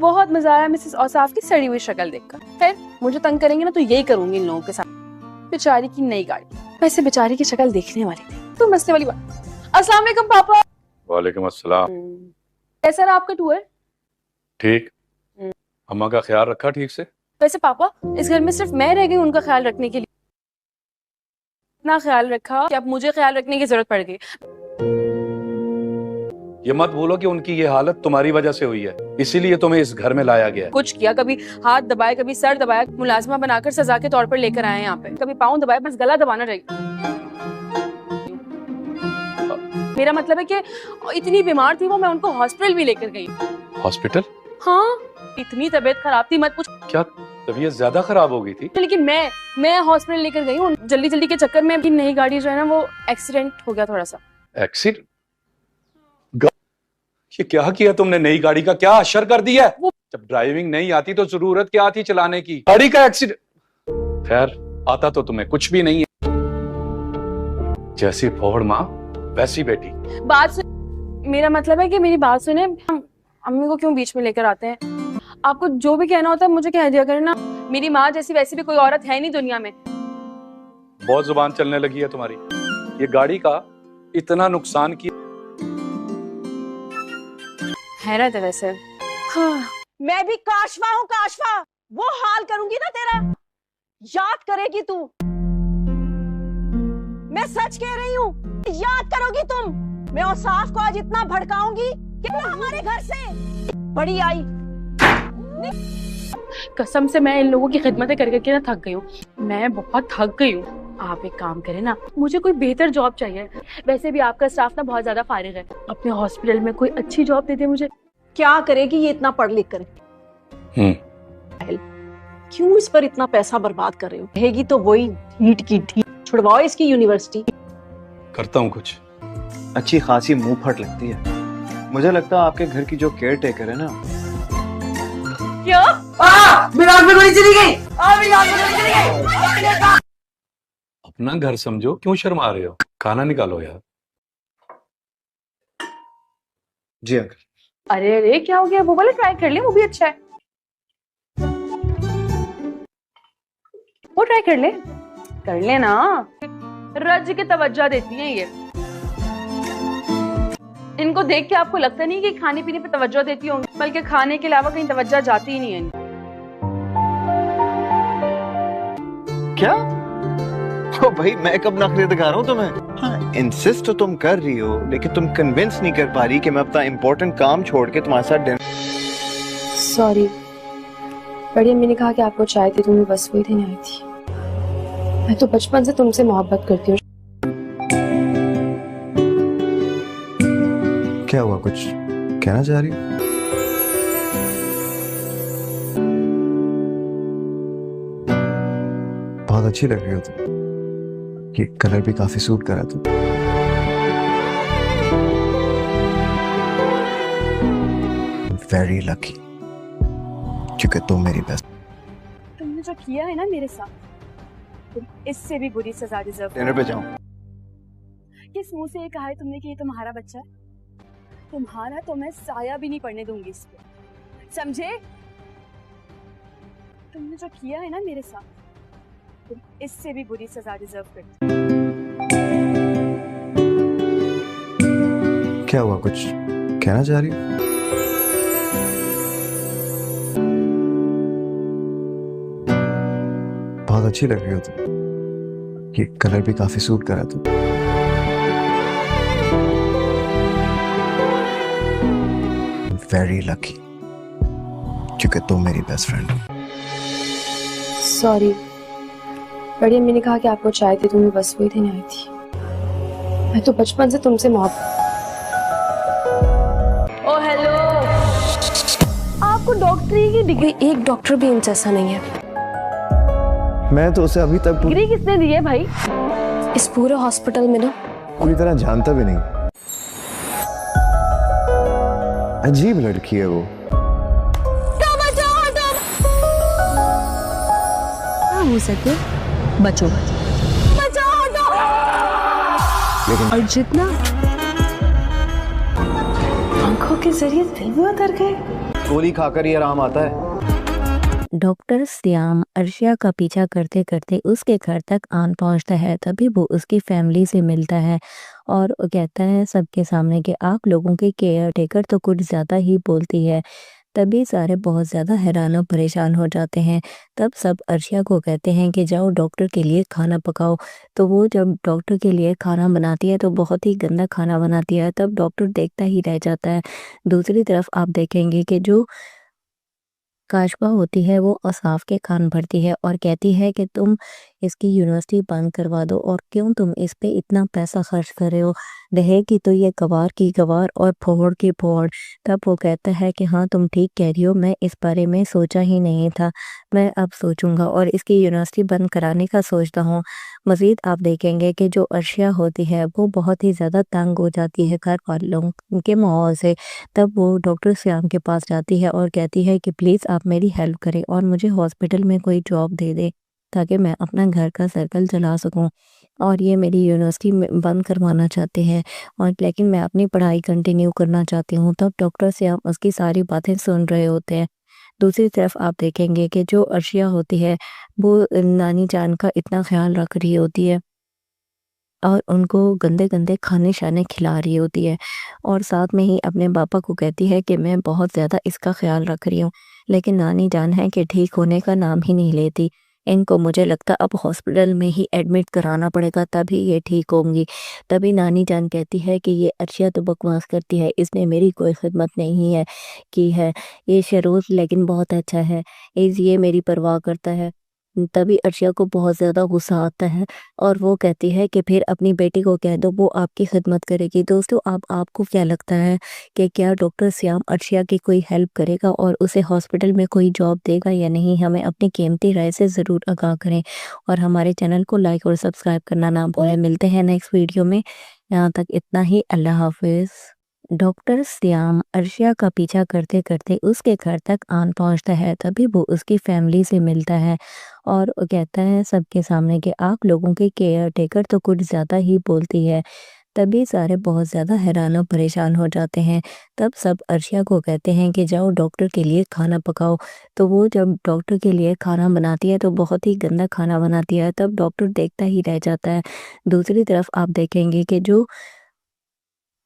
बहुत मजा आया मिसेस औसाफ की सड़ी हुई शक्ल देखकर। खैर मुझे तंग करेंगे ना तो यही करूंगी इन लोगों के साथ। बेचारी की नई गाड़ी, वैसे बेचारी की शक्ल देखने वाली थी तो मसले वाली बात। अस्सलाम वालेकुम पापा। वालेकुम अस्सलाम। कैसा रहा आपका टूर? ठीक। अम्मा का ख्याल रखा ठीक से? वैसे पापा इस घर में सिर्फ मैं रह गई उनका ख्याल रखने के लिए। इतना ख्याल रखा कि अब मुझे ख्याल रखने की जरूरत पड़ गई। ये मत बोलो कि उनकी ये हालत तुम्हारी वजह से हुई है, इसीलिए तुम्हें इस घर में लाया गया है। कुछ किया, कभी हाथ दबाए, कभी सर दबाया, मुलाजमा बनाकर सजा के तौर पर लेकर आए यहाँ पे। कभी पाँव दबाए, बस गला दबाना रही। मेरा मतलब है कि इतनी बीमार थी वो, मैं उनको हॉस्पिटल भी लेकर गई। हॉस्पिटल? हाँ, इतनी तबीयत खराब थी मत पूछ। क्या तबीयत ज्यादा खराब हो गई थी? लेकिन मैं हॉस्पिटल लेकर गई हूँ। जल्दी जल्दी के चक्कर में नई गाड़ी जो है ना वो एक्सीडेंट हो गया थोड़ा सा। एक्सीडेंट? ये क्या किया तुमने? नई गाड़ी का क्या अशर कर दिया है? जब ड्राइविंग नहीं आती तो जरूरत क्या थी चलाने की? गाड़ी का एक्सीडेंट? खैर आता तो तुम्हें कुछ भी नहीं है। जैसी फौड़ माँ वैसी बेटी। बात सुन, मेरा मतलब है कि मेरी बात सुने। अम्मी को क्यों बीच में लेकर आते हैं? आपको जो भी कहना होता है मुझे कह दिया करना। मेरी माँ जैसी वैसी भी कोई औरत है नहीं दुनिया में। बहुत जुबान चलने लगी है तुम्हारी। ये गाड़ी का इतना नुकसान किया। हैरत है वैसे। हाँ, मैं भी काशवा हूँ काशवा। वो हाल करूंगी ना तेरा, याद करेगी तू। मैं सच कह रही हूँ, याद करोगी तुम। मैं औसाफ को आज इतना भड़काऊंगी कि वो हमारे घर से बड़ी आई। कसम से मैं इन लोगों की खिदमतें कर करके ना थक गई हूँ। मैं बहुत थक गई हूँ। आप एक काम करें ना, मुझे कोई बेहतर जॉब चाहिए। वैसे भी आपका स्टाफ ना बहुत ज्यादा फारिग है। अपने हॉस्पिटल में कोई अच्छी जॉब दे दे मुझे। क्या करेगी ये इतना पढ़ लिख कर? क्यों इस पर इतना पैसा बर्बाद कर रहे हो? रहेगी तो वही ढीठ की ढीठ। छुड़वाओ इसकी यूनिवर्सिटी। करता हूँ कुछ। अच्छी खासी मुंह फट लगती है। मुझे लगता है आपके घर की जो केयर टेकर है ना। क्या? मिराज में गोली चली गई। मिराज में गोली चली गई। अपना घर समझो, क्यों शर्मा रहे हो? खाना निकालो यार। जी अंकल। अरे अरे क्या हो गया? वो वाला ट्राई कर ले, वो भी अच्छा है। वो ट्राई कर ले ना। रज के तवज्जो देती हैं ये। इनको देख के आपको लगता नहीं कि खाने पीने पे तवज्जो देती होंगी, बल्कि खाने के अलावा कहीं तवज्जो जाती ही नहीं है। क्या? ओ भाई, मैं कब नखरे दिखा रहा हूँ तुम्हें? हाँ, इंसिस्ट तो तुम कर रही हो, लेकिन तुम कन्विंस नहीं कर पा रही कि मैं अपना इम्पोर्टेंट काम छोड़ के तुम्हारे साथ डिनर। सॉरी, बड़ी अम्मी ने कहा कि आपको चाय थी, तुम्हें बस वही देने आई थी। मैं तो बचपन से तुमसे मोहब्बत करती हूँ। क्या हुआ, कुछ कहना चाह रही हो? बहुत अच्छी लग रही हो तुम। ये कलर भी काफी सूट करा तुम। वेरी लकी, क्योंकि तुम मेरी बेस्ट। तुमने जो किया है ना मेरे साथ, तुम इससे भी बुरी सजा डिजर्व। डिनर पे जाऊं? किस मुंह से ये कहा है तुमने कि ये तुम्हारा बच्चा है? तुम्हारा तो मैं साया भी नहीं पड़ने दूंगी इस पे, समझे? तुमने जो किया है ना मेरे साथ, तुम इससे भी बुरी सजा डिजर्व करते। क्या हुआ, कुछ कहना चाह रही हो? बहुत अच्छी लग रही हो तुम। ये कलर भी काफी सूट करा तुम। वेरी लकी, क्योंकि तुम मेरी बेस्ट फ्रेंड हो। सॉरी, बड़ी अम्मी ने कहा कि आपको चाय थी, तुम्हें बस वही देने आई थी। मैं तो बचपन से तुमसे मोहब्बत। ओ हेलो, आपको डॉक्टरी की डिग्री, एक डॉक्टर भी इनसे ऐसा नहीं है। मैं तो उसे अभी तक डिग्री किसने दी है भाई? इस पूरे हॉस्पिटल में ना पूरी तरह जानता भी नहीं। अजीब लड़की है वो। हो सके बचो, लेकिन और जितना आंखों के जरिए दिल में उतर गए। गोली खाकर ही आराम आता है। डॉक्टर श्याम अर्शिया का पीछा करते करते उसके घर तक आन पहुंचता है। तभी वो उसकी फैमिली से मिलता है और वो कहता है सबके सामने कि आप लोगों की केयर टेकर तो कुछ ज़्यादा ही बोलती है। तभी सारे बहुत ज़्यादा हैरान और परेशान हो जाते हैं। तब सब अर्शिया को कहते हैं कि जाओ डॉक्टर के लिए खाना पकाओ। तो वो जब डॉक्टर के लिए खाना बनाती है तो बहुत ही गंदा खाना बनाती है। तब डॉक्टर देखता ही रह जाता है। दूसरी तरफ आप देखेंगे कि जो काशबा होती है वो असाफ के कान भरती है और कहती है कि तुम इसकी यूनिवर्सिटी बंद करवा दो और क्यों तुम इस पे इतना पैसा खर्च कर रहे हो, रहेगी तो ये गवार की गवार और फोड़ की फोड़। तब वो कहता है कि हाँ तुम ठीक कह रही हो, मैं इस बारे में सोचा ही नहीं था, मैं अब सोचूंगा और इसकी यूनिवर्सिटी बंद कराने का सोचता हूँ। मज़ीद आप देखेंगे कि जो अर्शिया होती है वो बहुत ही ज़्यादा तंग हो जाती है घर वालों के माहौल से। तब वो डॉक्टर श्याम के पास जाती है और कहती है कि प्लीज़ आप मेरी हेल्प करें और मुझे हॉस्पिटल में कोई जॉब दे दे ताकि मैं अपना घर का सर्कल चला सकूं। और ये मेरी यूनिवर्सिटी में बंद करवाना चाहते हैं और लेकिन मैं अपनी पढ़ाई कंटिन्यू करना चाहती हूँ। तब डॉक्टर श्याम उसकी सारी बातें सुन रहे होते हैं। दूसरी तरफ आप देखेंगे कि जो अर्शिया होती है वो नानी जान का इतना ख्याल रख रही होती है और उनको गंदे गंदे खाने शाने खिला रही होती है और साथ में ही अपने पापा को कहती है कि मैं बहुत ज़्यादा इसका ख्याल रख रही हूँ। लेकिन नानी जान है कि ठीक होने का नाम ही नहीं लेती। इनको मुझे लगता अब हॉस्पिटल में ही एडमिट कराना पड़ेगा तभी ये ठीक होंगी। तभी नानी जान कहती है कि ये अर्शिया तो बकवास करती है, इसने मेरी कोई खिदमत नहीं है की है। ये शरोज लेकिन बहुत अच्छा है, ये मेरी परवाह करता है। तभी अर्शिया को बहुत ज़्यादा गुस्सा आता है और वो कहती है कि फिर अपनी बेटी को कह दो वो आपकी खिदमत करेगी। दोस्तों आपको क्या लगता है कि क्या डॉक्टर श्याम अर्शिया की कोई हेल्प करेगा और उसे हॉस्पिटल में कोई जॉब देगा या नहीं? हमें अपनी कीमती राय से ज़रूर आगाह करें और हमारे चैनल को लाइक और सब्सक्राइब करना ना भूलें। मिलते हैं नेक्स्ट वीडियो में, यहाँ तक इतना ही, अल्लाह हाफिज़। डॉक्टर श्याम अर्शिया का पीछा करते करते उसके घर तक आन पहुंचता है। तभी वो उसकी फैमिली से मिलता है और वो कहता है सबके सामने कि आप लोगों की केयर टेकर तो कुछ ज़्यादा ही बोलती है। तभी सारे बहुत ज़्यादा हैरान और परेशान हो जाते हैं। तब सब अर्शिया को कहते हैं कि जाओ डॉक्टर के लिए खाना पकाओ। तो वो जब डॉक्टर के लिए खाना बनाती है तो बहुत ही गंदा खाना बनाती है। तब डॉक्टर देखता ही रह जाता है। दूसरी तरफ आप देखेंगे कि जो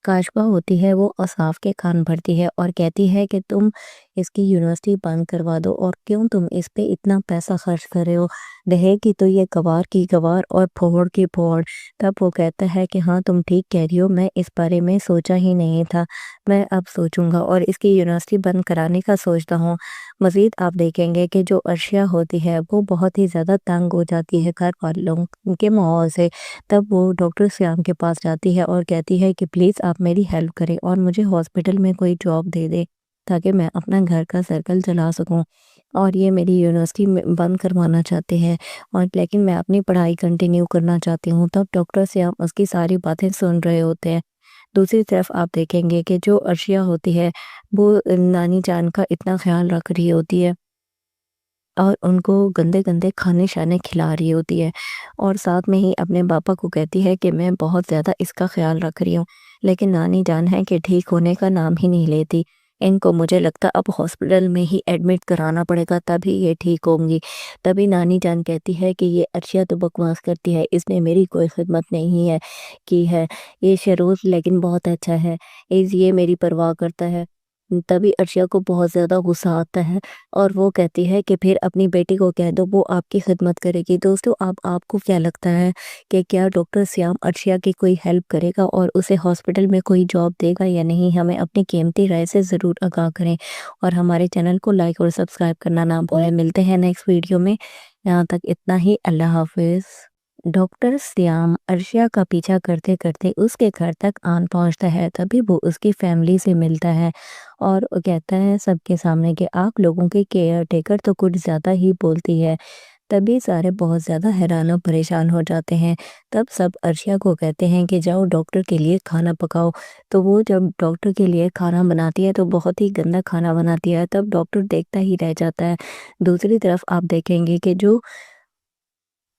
काशबा होती है वो असाफ के कान भरती है और कहती है कि तुम इसकी यूनिवर्सिटी बंद करवा दो और क्यों तुम इस पे इतना पैसा खर्च कर रहे हो, रहेगी तो ये गवार की गवार और फोड़ की फोड़। तब वो कहता है कि हाँ तुम ठीक कह रही हो, मैं इस बारे में सोचा ही नहीं था, मैं अब सोचूंगा और इसकी यूनिवर्सिटी बंद कराने का सोचता हूँ। मज़ीद आप देखेंगे कि जो अर्शिया होती है वो बहुत ही ज़्यादा तंग हो जाती है घर वालों के माहौल से। तब वो डॉक्टर श्याम के पास जाती है और कहती है कि प्लीज़ आप मेरी हेल्प करें और मुझे हॉस्पिटल में कोई जॉब दे दे ताकि मैं अपना घर का सर्कल चला सकूं। और ये मेरी यूनिवर्सिटी में बंद करवाना चाहते हैं और लेकिन मैं अपनी पढ़ाई कंटिन्यू करना चाहती हूँ। तब डॉक्टर श्याम उसकी सारी बातें सुन रहे होते हैं। दूसरी तरफ आप देखेंगे कि जो अर्शिया होती है वो नानी जान का इतना ख्याल रख रही होती है और उनको गंदे गंदे खाने शाने खिला रही होती है और साथ में ही अपने पापा को कहती है कि मैं बहुत ज़्यादा इसका ख्याल रख रही हूँ। लेकिन नानी जान है कि ठीक होने का नाम ही नहीं लेती। इनको मुझे लगता अब हॉस्पिटल में ही एडमिट कराना पड़ेगा तभी ये ठीक होंगी। तभी नानी जान कहती है कि ये अर्शिया तो बकवास करती है, इसने मेरी कोई खिदमत नहीं है की है। ये शरोज लेकिन बहुत अच्छा है, ये मेरी परवाह करता है। तभी अर्शिया को बहुत ज़्यादा गुस्सा आता है और वो कहती है कि फिर अपनी बेटी को कह दो वो आपकी खिदमत करेगी। दोस्तों आपको क्या लगता है कि क्या डॉक्टर श्याम अर्शिया की कोई हेल्प करेगा और उसे हॉस्पिटल में कोई जॉब देगा या नहीं? हमें अपनी कीमती राय से ज़रूर आगाह करें और हमारे चैनल को लाइक और सब्सक्राइब करना ना भूलें। मिलते हैं नेक्स्ट वीडियो में, यहाँ तक इतना ही, अल्लाह हाफिज़। डॉक्टर श्याम अर्शिया का पीछा करते करते उसके घर तक आन पहुंचता है। तभी वो उसकी फैमिली से मिलता है और वो कहता है सबके सामने कि आप लोगों की केयर टेकर तो कुछ ज़्यादा ही बोलती है। तभी सारे बहुत ज़्यादा हैरान और परेशान हो जाते हैं। तब सब अर्शिया को कहते हैं कि जाओ डॉक्टर के लिए खाना पकाओ। तो वो जब डॉक्टर के लिए खाना बनाती है तो बहुत ही गंदा खाना बनाती है। तब डॉक्टर देखता ही रह जाता है। दूसरी तरफ आप देखेंगे कि जो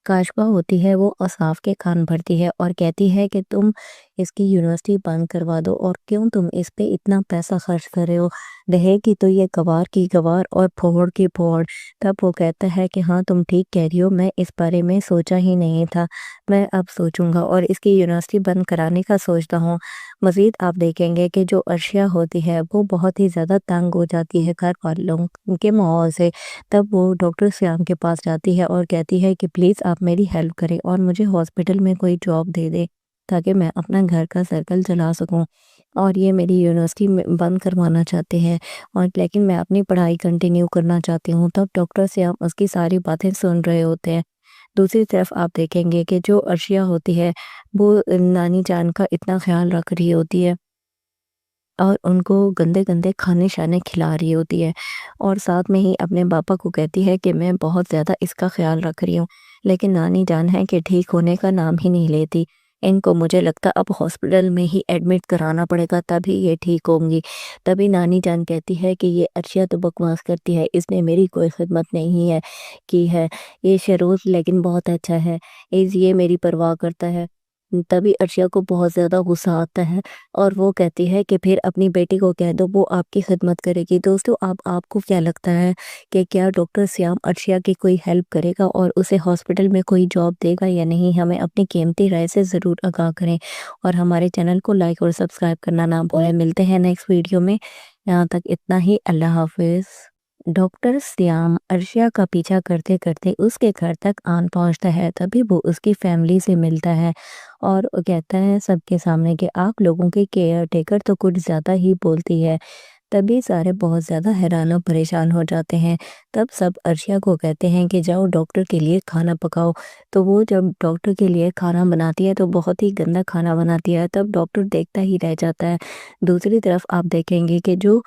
काशबा होती है वो असाफ के कान भरती है और कहती है कि तुम اس کی یونیورسٹی بند کروا دو اور کیوں تم اس پہ اتنا پیسہ خرچ کر رہے ہو، رہے گی تو یہ گوار کی گوار اور پھوڑ کی پھوڑ۔ تب وہ کہتا ہے کہ ہاں تم ٹھیک کہہ رہی ہو، میں اس بارے میں سوچا ہی نہیں تھا، میں اب سوچوں گا اور اس کی یونیورسٹی بند کرانے کا سوچتا ہوں۔ مزید آپ دیکھیں گے کہ جو ارشیا ہوتی ہے وہ بہت ہی زیادہ تنگ ہو جاتی ہے گھر والوں کے ماحول سے۔ تب وہ ڈاکٹر سیام کے پاس جاتی ہے اور کہتی ہے کہ پلیز آپ میری ہیلپ کریں اور مجھے ہاسپٹل میں کوئی جاب دے دے تاکہ میں اپنا گھر کا سرکل چلا سکوں، اور یہ میری یونیورسٹی بند کروانا چاہتے ہیں اور لیکن میں اپنی پڑھائی کنٹینیو کرنا چاہتی ہوں۔ تب ڈاکٹر سیام اس کی ساری باتیں سن رہے ہوتے ہیں۔ دوسری طرف آپ دیکھیں گے کہ جو ارشیا ہوتی ہے وہ نانی جان کا اتنا خیال رکھ رہی ہوتی ہے اور ان کو گندے گندے کھانے شانے کھلا رہی ہوتی ہے، اور ساتھ میں ہی اپنے پاپا کو کہتی ہے کہ میں بہت زیادہ اس کا خیال رکھ رہی ہوں، لیکن نانی جان ہے کہ ٹھیک ہونے کا نام ہی نہیں لیتی۔ ان کو مجھے لگتا اب ہاسپٹل میں ہی ایڈمٹ کرانا پڑے گا تبھی یہ ٹھیک ہوں گی۔ تبھی نانی جان کہتی ہے کہ یہ ارشیا تو بکواس کرتی ہے، اس نے میری کوئی خدمت نہیں ہے کی ہے، یہ شروع لیکن بہت اچھا ہے، یہ میری پرواہ کرتا ہے۔ تبھی ارشیا کو بہت زیادہ غصہ آتا ہے اور وہ کہتی ہے کہ پھر اپنی بیٹی کو کہہ دو، وہ آپ کی خدمت کرے گی۔ دوستو آپ کو کیا لگتا ہے کہ کیا ڈاکٹر سیام ارشیا کی کوئی ہیلپ کرے گا اور اسے ہاسپٹل میں کوئی جاب دے گا یا نہیں؟ ہمیں اپنی قیمتی رائے سے ضرور آگاہ کریں اور ہمارے چینل کو لائک اور سبسکرائب کرنا نہ بھولیں۔ ملتے ہیں نیکسٹ ویڈیو میں، یہاں تک اتنا ہی، اللہ حافظ۔ ڈاکٹر سیام ارشیا کا پیچھا کرتے کرتے اس کے گھر تک آن پہنچتا ہے، تبھی وہ اس کی فیملی سے ملتا ہے اور کہتا ہے سب کے سامنے کہ آپ لوگوں کے کیئر ٹیکر تو کچھ زیادہ ہی بولتی ہے۔ تبھی سارے بہت زیادہ حیران و پریشان ہو جاتے ہیں۔ تب سب ارشیا کو کہتے ہیں کہ جاؤ ڈاکٹر کے لیے کھانا پکاؤ۔ تو وہ جب ڈاکٹر کے لیے کھانا بناتی ہے تو بہت ہی گندا کھانا بناتی ہے، تب ڈاکٹر دیکھتا ہی رہ جاتا ہے۔ دوسری طرف آپ دیکھیں گے کہ جو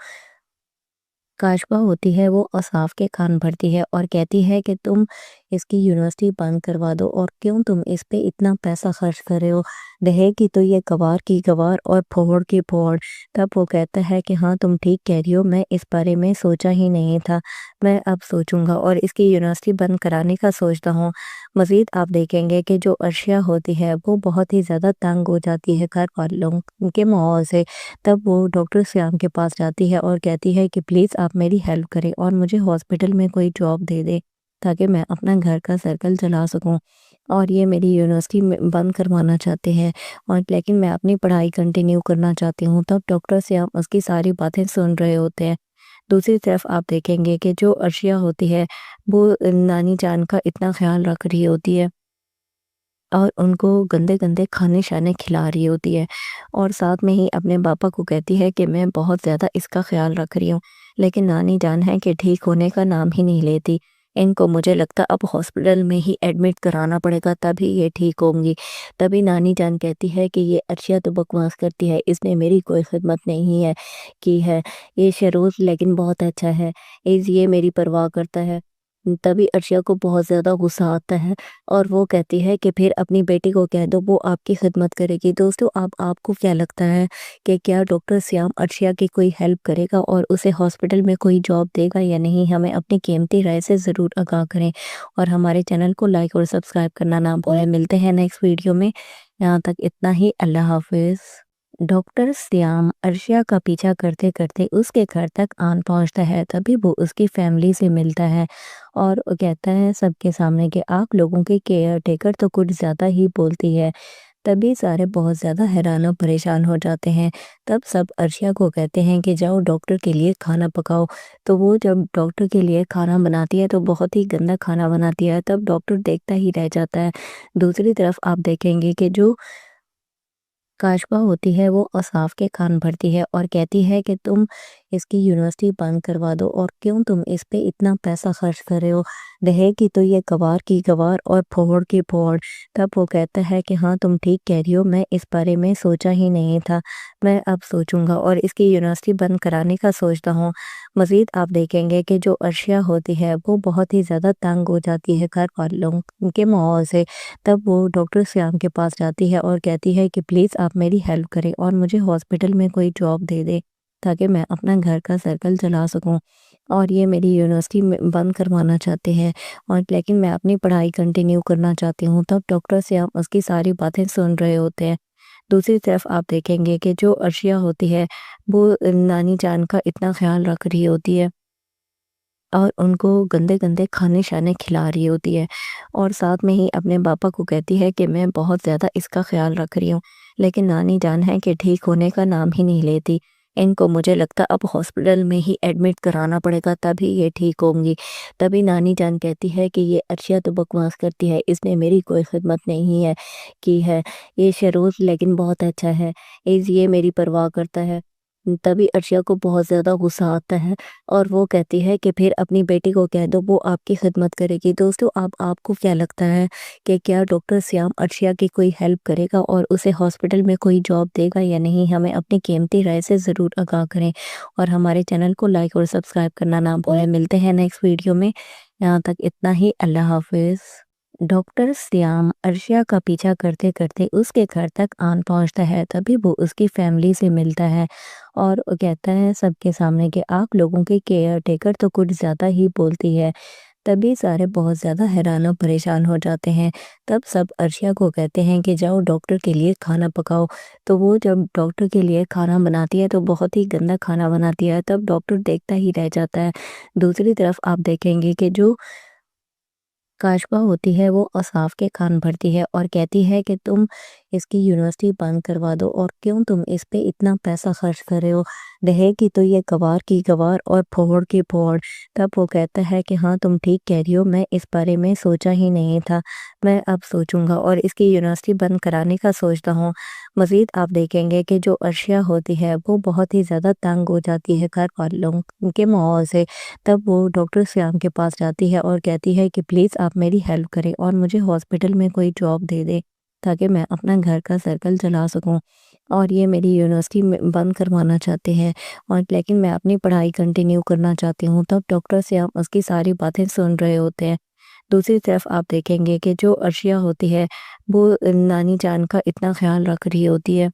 کاشفا ہوتی ہے وہ اصاف کے کان بھرتی ہے اور کہتی ہے کہ تم اس کی یونیورسٹی بند کروا دو اور کیوں تم اس پہ اتنا پیسہ خرچ کر رہے ہو، رہے گی تو یہ گوار کی گوار اور پھوڑ کی پھوڑ۔ تب وہ کہتا ہے کہ ہاں تم ٹھیک کہہ رہی ہو، میں اس بارے میں سوچا ہی نہیں تھا، میں اب سوچوں گا اور اس کی یونیورسٹی بند کرانے کا سوچتا ہوں۔ مزید آپ دیکھیں گے کہ جو ارشیا ہوتی ہے وہ بہت ہی زیادہ تنگ ہو جاتی ہے گھر والوں کے ماحول سے۔ تب وہ ڈاکٹر سیام کے پاس جاتی ہے اور کہتی ہے کہ پلیز آپ میری ہیلپ کریں اور مجھے ہاسپٹل میں کوئی جاب دے دے تاکہ میں اپنا گھر کا سرکل چلا سکوں، اور یہ میری یونیورسٹی بند کروانا چاہتے ہیں اور لیکن میں اپنی پڑھائی کنٹینیو کرنا چاہتی ہوں۔ تب ڈاکٹر سیام اس کی ساری باتیں سن رہے ہوتے ہیں۔ دوسری طرف آپ دیکھیں گے کہ جو ارشیا ہوتی ہے وہ نانی جان کا اتنا خیال رکھ رہی ہوتی ہے اور ان کو گندے گندے کھانے شانے کھلا رہی ہوتی ہے، اور ساتھ میں ہی اپنے پاپا کو کہتی ہے کہ میں بہت زیادہ اس کا خیال رکھ رہی ہوں، لیکن نانی جان ہے کہ ٹھیک ہونے کا نام ہی نہیں لیتی۔ ان کو مجھے لگتا اب ہاسپٹل میں ہی ایڈمٹ کرانا پڑے گا تبھی یہ ٹھیک ہوں گی۔ تبھی نانی جان کہتی ہے کہ یہ ارشیا تو بکواس کرتی ہے، اس نے میری کوئی خدمت نہیں ہے کی ہے، یہ شروع لیکن بہت اچھا ہے، یہ میری پرواہ کرتا ہے۔ تبھی ارشیا کو بہت زیادہ غصہ آتا ہے اور وہ کہتی ہے کہ پھر اپنی بیٹی کو کہہ دو، وہ آپ کی خدمت کرے گی۔ دوستو آپ کو کیا لگتا ہے کہ کیا ڈاکٹر سیام ارشیا کی کوئی ہیلپ کرے گا اور اسے ہاسپٹل میں کوئی جاب دے گا یا نہیں؟ ہمیں اپنی قیمتی رائے سے ضرور آگاہ کریں اور ہمارے چینل کو لائک اور سبسکرائب کرنا نہ بھولیں۔ ملتے ہیں نیکسٹ ویڈیو میں، یہاں تک اتنا ہی، اللہ حافظ۔ ڈاکٹر سیام ارشیا کا پیچھا کرتے کرتے اس کے گھر تک آن پہنچتا ہے، تبھی وہ اس کی فیملی سے ملتا ہے اور کہتا ہے سب کے سامنے کہ آپ لوگوں کے کیئر ٹیکر تو کچھ زیادہ ہی بولتی ہے۔ تبھی سارے بہت زیادہ حیران و پریشان ہو جاتے ہیں۔ تب سب ارشیا کو کہتے ہیں کہ جاؤ ڈاکٹر کے لیے کھانا پکاؤ۔ تو وہ جب ڈاکٹر کے لیے کھانا بناتی ہے تو بہت ہی گندا کھانا بناتی ہے، تب ڈاکٹر دیکھتا ہی رہ جاتا ہے۔ دوسری طرف آپ دیکھیں گے کہ جو کاشفا ہوتی ہے وہ اصاف کے کان بھرتی ہے اور کہتی ہے کہ تم اس کی یونیورسٹی بند کروا دو اور کیوں تم اس پہ اتنا پیسہ خرچ کر رہے ہو، رہے گی تو یہ گوار کی گوار اور پھوڑ کی پھوڑ۔ تب وہ کہتا ہے کہ ہاں تم ٹھیک کہہ رہی ہو، میں اس بارے میں سوچا ہی نہیں تھا، میں اب سوچوں گا اور اس کی یونیورسٹی بند کرانے کا سوچتا ہوں۔ مزید آپ دیکھیں گے کہ جو ارشیا ہوتی ہے وہ بہت ہی زیادہ تنگ ہو جاتی ہے گھر والوں کے ماحول سے۔ تب وہ ڈاکٹر سیام کے پاس جاتی ہے اور کہتی ہے کہ پلیز آپ میری ہیلپ کریں اور مجھے ہاسپٹل میں کوئی جاب دے دے تاکہ میں اپنا گھر کا سرکل چلا سکوں، اور یہ میری یونیورسٹی بند کروانا چاہتے ہیں اور لیکن میں اپنی پڑھائی کنٹینیو کرنا چاہتی ہوں۔ تب ڈاکٹر سیام اس کی ساری باتیں سن رہے ہوتے ہیں۔ دوسری طرف آپ دیکھیں گے کہ جو ارشیا ہوتی ہے وہ نانی جان کا اتنا خیال رکھ رہی ہوتی ہے اور ان کو گندے گندے کھانے شانے کھلا رہی ہوتی ہے، اور ساتھ میں ہی اپنے پاپا کو کہتی ہے کہ میں بہت زیادہ اس کا خیال رکھ رہی ہوں، لیکن نانی جان ہے کہ ٹھیک ہونے کا نام ہی نہیں لیتی۔ ان کو مجھے لگتا اب ہاسپٹل میں ہی ایڈمٹ کرانا پڑے گا تبھی یہ ٹھیک ہوں گی۔ تبھی نانی جان کہتی ہے کہ یہ ارشیا تو بکواس کرتی ہے، اس نے میری کوئی خدمت نہیں ہے کی ہے، یہ شروز لیکن بہت اچھا ہے، یہ میری پرواہ کرتا ہے۔ تبھی ارشیا کو بہت زیادہ غصہ آتا ہے اور وہ کہتی ہے کہ پھر اپنی بیٹی کو کہہ دو، وہ آپ کی خدمت کرے گی۔ دوستو آپ کو کیا لگتا ہے کہ کیا ڈاکٹر سیام ارشیا کی کوئی ہیلپ کرے گا اور اسے ہاسپٹل میں کوئی جاب دے گا یا نہیں؟ ہمیں اپنی قیمتی رائے سے ضرور آگاہ کریں اور ہمارے چینل کو لائک اور سبسکرائب کرنا نہ بھولیں۔ ملتے ہیں نیکسٹ ویڈیو میں، یہاں تک اتنا ہی، اللہ حافظ۔ ڈاکٹر سیام ارشیا کا پیچھا کرتے کرتے اس کے گھر تک آن پہنچتا ہے، تبھی وہ اس کی فیملی سے ملتا ہے اور کہتا ہے سب کے سامنے کہ آپ لوگوں کی کیئر ٹیکر تو کچھ زیادہ ہی بولتی ہے۔ تبھی سارے بہت زیادہ حیران و پریشان ہو جاتے ہیں۔ تب سب ارشیا کو کہتے ہیں کہ جاؤ ڈاکٹر کے لیے کھانا پکاؤ، تو وہ جب ڈاکٹر کے لیے کھانا بناتی ہے تو بہت ہی گندا کھانا بناتی ہے۔ تب ڈاکٹر دیکھتا ہی رہ جاتا ہے۔ دوسری طرف آپ دیکھیں گے کہ جو کاشفا ہوتی ہے وہ اصاف کے کان بھرتی ہے اور کہتی ہے کہ تم اس کی یونیورسٹی بند کروا دو، اور کیوں تم اس پہ اتنا پیسہ خرچ کر رہے ہو، رہے گی تو یہ گوار کی گوار اور پھوڑ کی پھوڑ۔ تب وہ کہتا ہے کہ ہاں تم ٹھیک کہہ رہی ہو، میں اس بارے میں سوچا ہی نہیں تھا، میں اب سوچوں گا اور اس کی یونیورسٹی بند کرانے کا سوچتا ہوں۔ مزید آپ دیکھیں گے کہ جو ارشیا ہوتی ہے وہ بہت ہی زیادہ تنگ ہو جاتی ہے گھر والوں کے ماحول سے۔ تب وہ ڈاکٹر سیام کے پاس جاتی ہے اور کہتی ہے کہ پلیز آپ میری ہیلپ کریں اور مجھے ہاسپٹل میں کوئی جاب دے دے تاکہ میں اپنا گھر کا سرکل چلا سکوں، اور یہ میری یونیورسٹی بند کروانا چاہتے ہیں اور لیکن میں اپنی پڑھائی کنٹینیو کرنا چاہتی ہوں۔ تب ڈاکٹر سیام اس کی ساری باتیں سن رہے ہوتے ہیں۔ دوسری طرف آپ دیکھیں گے کہ جو ارشیا ہوتی ہے وہ نانی جان کا اتنا خیال رکھ رہی ہوتی ہے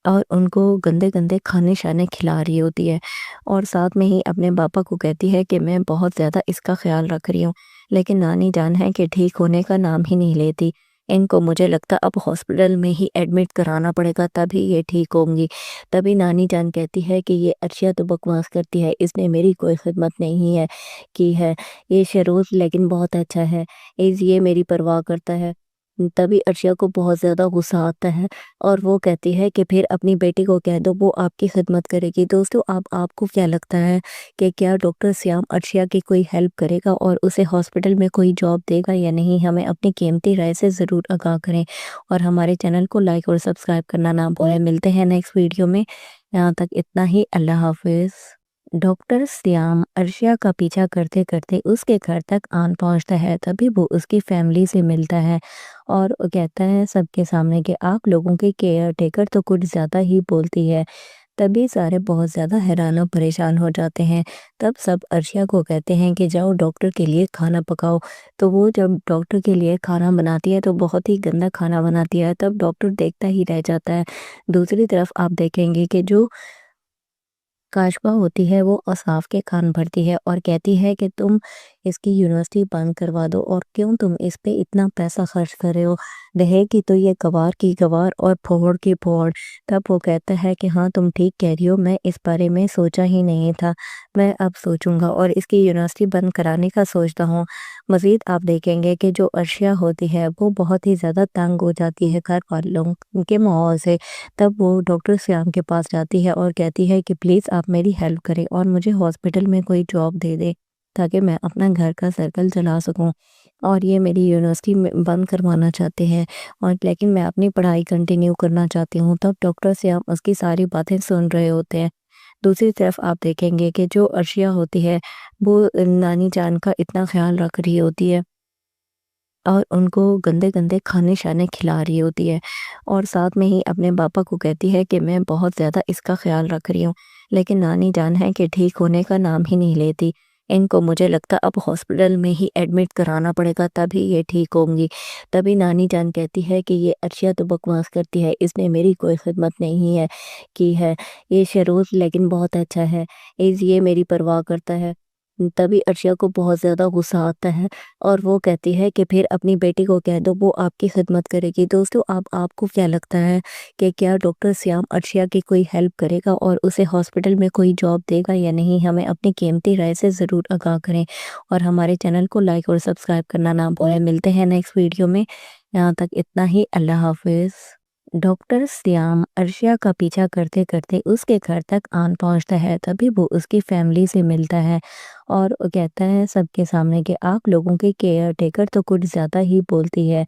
اور ان کو گندے گندے کھانے شانے کھلا رہی ہوتی ہے، اور ساتھ میں ہی اپنے پاپا کو کہتی ہے کہ میں بہت زیادہ اس کا خیال رکھ رہی ہوں، لیکن نانی جان ہے کہ ٹھیک ہونے کا نام ہی نہیں لیتی۔ ان کو مجھے لگتا اب ہاسپٹل میں ہی ایڈمٹ کرانا پڑے گا تبھی یہ ٹھیک ہوں گی۔ تبھی نانی جان کہتی ہے کہ یہ ارشیا تو بکواس کرتی ہے، اس نے میری کوئی خدمت نہیں ہے کی ہے، یہ شروز لیکن بہت اچھا ہے، یہ میری پرواہ کرتا ہے۔ تبھی ارشیا کو بہت زیادہ غصہ آتا ہے اور وہ کہتی ہے کہ پھر اپنی بیٹی کو کہہ دو، وہ آپ کی خدمت کرے گی۔ دوستو آپ کو کیا لگتا ہے کہ کیا ڈاکٹر سیام ارشیا کی کوئی ہیلپ کرے گا اور اسے ہاسپٹل میں کوئی جاب دے گا یا نہیں؟ ہمیں اپنی قیمتی رائے سے ضرور آگاہ کریں اور ہمارے چینل کو لائک اور سبسکرائب کرنا نہ بھولیں۔ ملتے ہیں نیکسٹ ویڈیو میں، یہاں تک اتنا ہی، اللہ حافظ۔ ڈاکٹر سیام ارشیا کا پیچھا کرتے کرتے اس کے گھر تک آن پہنچتا ہے، تبھی وہ اس کی فیملی سے ملتا ہے اور کہتا ہے سب کے سامنے کہ آپ لوگوں کی کیئر ٹیکر تو کچھ زیادہ ہی بولتی ہے۔ تبھی سارے بہت زیادہ حیران و پریشان ہو جاتے ہیں۔ تب سب ارشیا کو کہتے ہیں کہ جاؤ ڈاکٹر کے لیے کھانا پکاؤ، تو وہ جب ڈاکٹر کے لیے کھانا بناتی ہے تو بہت ہی گندا کھانا بناتی ہے۔ تب ڈاکٹر دیکھتا ہی رہ جاتا ہے۔ دوسری طرف آپ دیکھیں گے کہ جو کاشفا ہوتی ہے وہ اصاف کے کان بھرتی ہے اور کہتی ہے کہ تم اس کی یونیورسٹی بند کروا دو، اور کیوں تم اس پہ اتنا پیسہ خرچ کر رہے ہو، رہے گی تو یہ گوار کی گوار اور پھوڑ کی پھوڑ۔ تب وہ کہتا ہے کہ ہاں تم ٹھیک کہہ رہی ہو، میں اس بارے میں سوچا ہی نہیں تھا، میں اب سوچوں گا اور اس کی یونیورسٹی بند کرانے کا سوچتا ہوں۔ مزید آپ دیکھیں گے کہ جو ارشیا ہوتی ہے وہ بہت ہی زیادہ تنگ ہو جاتی ہے گھر والوں کے ماحول سے۔ تب وہ ڈاکٹر سیام کے پاس جاتی ہے اور کہتی ہے کہ پلیز آپ میری ہیلپ کریں اور مجھے ہاسپٹل میں کوئی جاب دے دے تاکہ میں اپنا گھر کا سرکل چلا سکوں، اور یہ میری یونیورسٹی بند کروانا چاہتے ہیں اور لیکن میں اپنی پڑھائی کنٹینیو کرنا چاہتی ہوں۔ تب ڈاکٹر سیام اس کی ساری باتیں سن رہے ہوتے ہیں۔ دوسری طرف آپ دیکھیں گے کہ جو ارشیا ہوتی ہے وہ نانی جان کا اتنا خیال رکھ رہی ہوتی ہے اور ان کو گندے گندے کھانے شانے کھلا رہی ہوتی ہے، اور ساتھ میں ہی اپنے پاپا کو کہتی ہے کہ میں بہت زیادہ اس کا خیال رکھ رہی ہوں، لیکن نانی جان ہے کہ ٹھیک ہونے کا نام ہی نہیں لیتی۔ ان کو مجھے لگتا اب ہاسپٹل میں ہی ایڈمٹ کرانا پڑے گا تبھی یہ ٹھیک ہوں گی۔ تبھی نانی جان کہتی ہے کہ یہ ارشیا تو بکواس کرتی ہے، اس نے میری کوئی خدمت نہیں ہے کی ہے، یہ شروز لیکن بہت اچھا ہے، یہ میری پرواہ کرتا ہے۔ तभी अर्शिया को बहुत ज़्यादा गुस्सा आता है और वो कहती है कि फिर अपनी बेटी को कह दो, वो आपकी खिदमत करेगी। दोस्तों, अब आपको क्या लगता है कि क्या डॉक्टर श्याम अर्शिया की कोई हेल्प करेगा और उसे हॉस्पिटल में कोई जॉब देगा या नहीं? हमें अपनी कीमती राय से ज़रूर आगाह करें और हमारे चैनल को लाइक और सब्सक्राइब करना ना भूलें। मिलते हैं नेक्स्ट वीडियो में। यहाँ तक इतना ही। अल्लाह हाफिज़। डॉक्टर श्याम अर्शिया का पीछा करते करते उसके घर तक आन पहुंचता है। तभी वो उसकी फैमिली से मिलता है और वो कहता है सबके सामने कि आप लोगों की केयर टेकर तो कुछ ज़्यादा ही बोलती है।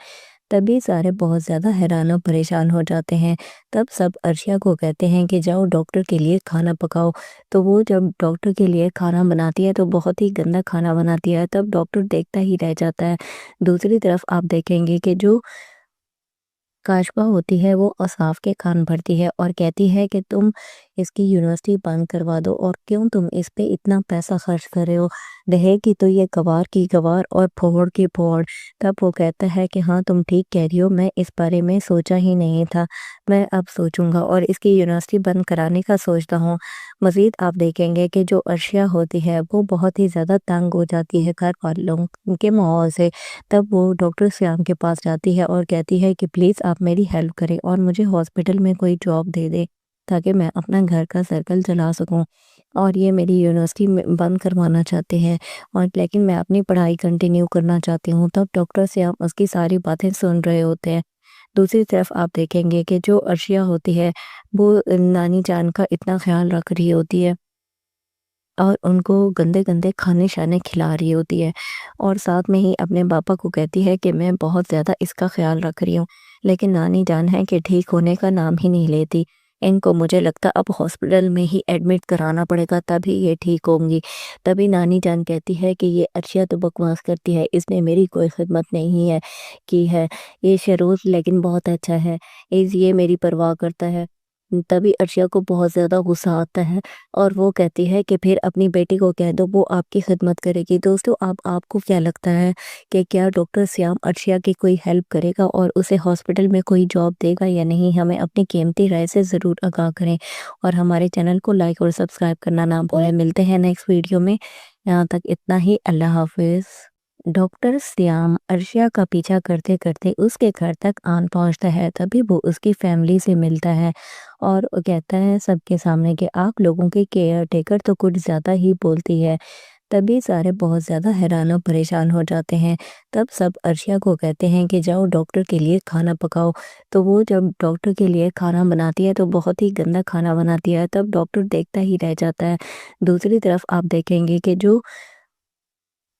तभी सारे बहुत ज़्यादा हैरान और परेशान हो जाते हैं। तब सब अर्शिया को कहते हैं कि जाओ डॉक्टर के लिए खाना पकाओ। तो वो जब डॉक्टर के लिए खाना बनाती है तो बहुत ही गंदा खाना बनाती है। तब डॉक्टर देखता ही रह जाता है। दूसरी तरफ आप देखेंगे कि जो काशबा होती है वो औसाफ के कान भरती है और कहती है कि तुम इसकी यूनिवर्सिटी बंद करवा दो और क्यों तुम इस पे इतना पैसा खर्च कर रहे हो, रहेगी तो ये गवार की गवार और फोड़ की फोड़। तब वो कहता है कि हाँ तुम ठीक कह रही हो, मैं इस बारे में सोचा ही नहीं था, मैं अब सोचूंगा और इसकी यूनिवर्सिटी बंद कराने का सोचता हूँ। मज़ीद आप देखेंगे कि जो अर्शिया होती है वो बहुत ही ज़्यादा तंग हो जाती है घर वालों के माहौल से। तब वो डॉक्टर श्याम के पास जाती है और कहती है कि प्लीज़ आप मेरी हेल्प करें और मुझे हॉस्पिटल में कोई जॉब दे दे ताकि मैं अपना घर का सर्कल चला सकूं। और ये मेरी यूनिवर्सिटी में बंद करवाना चाहते हैं और लेकिन मैं अपनी पढ़ाई कंटिन्यू करना चाहती हूँ। तब डॉक्टर श्याम उसकी सारी बातें सुन रहे होते हैं। दूसरी तरफ आप देखेंगे कि जो अर्शिया होती है वो नानी जान का इतना ख्याल रख रही होती है और उनको गंदे गंदे खाने शाने खिला रही होती है और साथ में ही अपने पापा को कहती है कि मैं बहुत ज़्यादा इसका ख्याल रख रही हूँ। लेकिन नानी जान है कि ठीक होने का नाम ही नहीं लेती। इनको मुझे लगता अब हॉस्पिटल में ही एडमिट कराना पड़ेगा तभी ये ठीक होंगी। तभी नानी जान कहती है कि ये अर्शिया तो बकवास करती है, इसने मेरी कोई खिदमत नहीं है की है। ये शरोज लेकिन बहुत अच्छा है, ये मेरी परवाह करता है। तभी अर्शिया को बहुत ज़्यादा गुस्सा आता है और वो कहती है कि फिर अपनी बेटी को कह दो, वो आपकी खिदमत करेगी। दोस्तों, अब आपको क्या लगता है कि क्या डॉक्टर श्याम अर्शिया की कोई हेल्प करेगा और उसे हॉस्पिटल में कोई जॉब देगा या नहीं? हमें अपनी कीमती राय से ज़रूर आगाह करें और हमारे चैनल को लाइक और सब्सक्राइब करना ना भूलें। मिलते हैं नेक्स्ट वीडियो में। यहाँ तक इतना ही। अल्लाह हाफिज़। डॉक्टर श्याम अर्शिया का पीछा करते करते उसके घर तक आन पहुंचता है। तभी वो उसकी फैमिली से मिलता है और वो कहता है सबके सामने कि आप लोगों की केयर टेकर तो कुछ ज़्यादा ही बोलती है। तभी सारे बहुत ज़्यादा हैरान और परेशान हो जाते हैं। तब सब अर्शिया को कहते हैं कि जाओ डॉक्टर के लिए खाना पकाओ। तो वो जब डॉक्टर के लिए खाना बनाती है तो बहुत ही गंदा खाना बनाती है। तब डॉक्टर देखता ही रह जाता है। दूसरी तरफ आप देखेंगे कि जो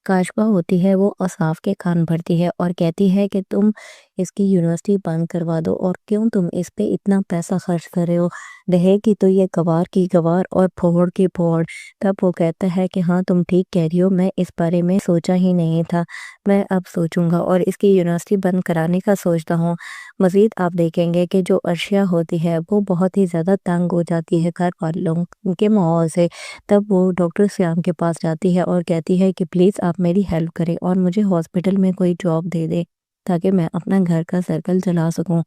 काशबा होती है वो औसाफ के कान भरती है और कहती है कि तुम इसकी यूनिवर्सिटी बंद करवा दो और क्यों तुम इस पे इतना पैसा खर्च कर रहे हो, रहेगी तो ये गवार की गवार और फोड़ की फोड़। तब वो कहता है कि हाँ तुम ठीक कह रही हो, मैं इस बारे में सोचा ही नहीं था, मैं अब सोचूंगा और इसकी यूनिवर्सिटी बंद कराने का सोचता हूँ। मज़ीद आप देखेंगे कि जो अर्शिया होती है वो बहुत ही ज़्यादा तंग हो जाती है घर वालों के माहौल से। तब वो डॉक्टर श्याम के पास जाती है और कहती है कि प्लीज़ आप मेरी हेल्प करें और मुझे हॉस्पिटल में कोई जॉब दे दे ताकि मैं अपना घर का सर्कल चला सकूं।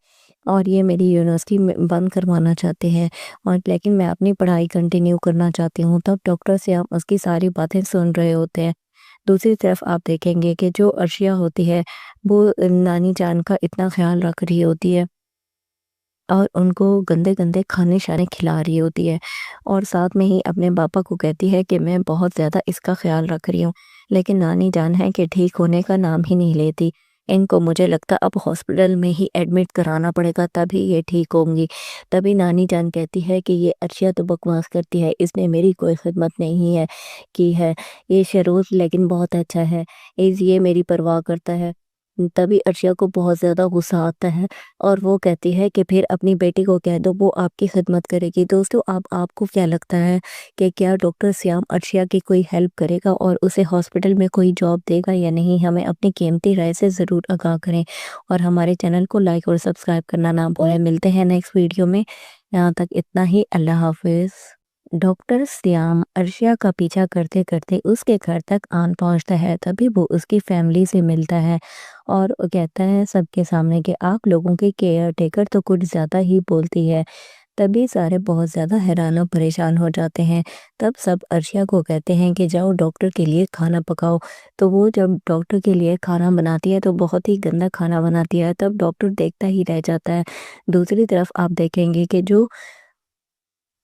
और ये मेरी यूनिवर्सिटी में बंद करवाना चाहते हैं और लेकिन मैं अपनी पढ़ाई कंटिन्यू करना चाहती हूँ। तब डॉक्टर श्याम उसकी सारी बातें सुन रहे होते हैं। दूसरी तरफ आप देखेंगे कि जो अर्शिया होती है वो नानी जान का इतना ख्याल रख रही होती है और उनको गंदे गंदे खाने शाने खिला रही होती है और साथ में ही अपने पापा को कहती है कि मैं बहुत ज़्यादा इसका ख्याल रख रही हूँ। लेकिन नानी जान है कि ठीक होने का नाम ही नहीं लेती। इनको मुझे लगता अब हॉस्पिटल में ही एडमिट कराना पड़ेगा तभी ये ठीक होंगी। तभी नानी जान कहती है कि ये अर्शिया तो बकवास करती है, इसने मेरी कोई खिदमत नहीं है की है। ये शरोज लेकिन बहुत अच्छा है, ये मेरी परवाह करता है। तभी अर्शिया को बहुत ज़्यादा गुस्सा आता है और वो कहती है कि फिर अपनी बेटी को कह दो, वो आपकी खिदमत करेगी। दोस्तों, अब आपको क्या लगता है कि क्या डॉक्टर श्याम अर्शिया की कोई हेल्प करेगा और उसे हॉस्पिटल में कोई जॉब देगा या नहीं? हमें अपनी कीमती राय से ज़रूर आगाह करें और हमारे चैनल को लाइक और सब्सक्राइब करना ना भूलें। मिलते हैं नेक्स्ट वीडियो में। यहाँ तक इतना ही। अल्लाह हाफिज़। डॉक्टर श्याम अर्शिया का पीछा करते करते उसके घर तक आन पहुंचता है। तभी वो उसकी फैमिली से मिलता है और वो कहता है सबके सामने कि आप लोगों की केयर टेकर तो कुछ ज़्यादा ही बोलती है। तभी सारे बहुत ज़्यादा हैरान और परेशान हो जाते हैं। तब सब अर्शिया को कहते हैं कि जाओ डॉक्टर के लिए खाना पकाओ। तो वो जब डॉक्टर के लिए खाना बनाती है तो बहुत ही गंदा खाना बनाती है। तब डॉक्टर देखता ही रह जाता है। दूसरी तरफ आप देखेंगे कि जो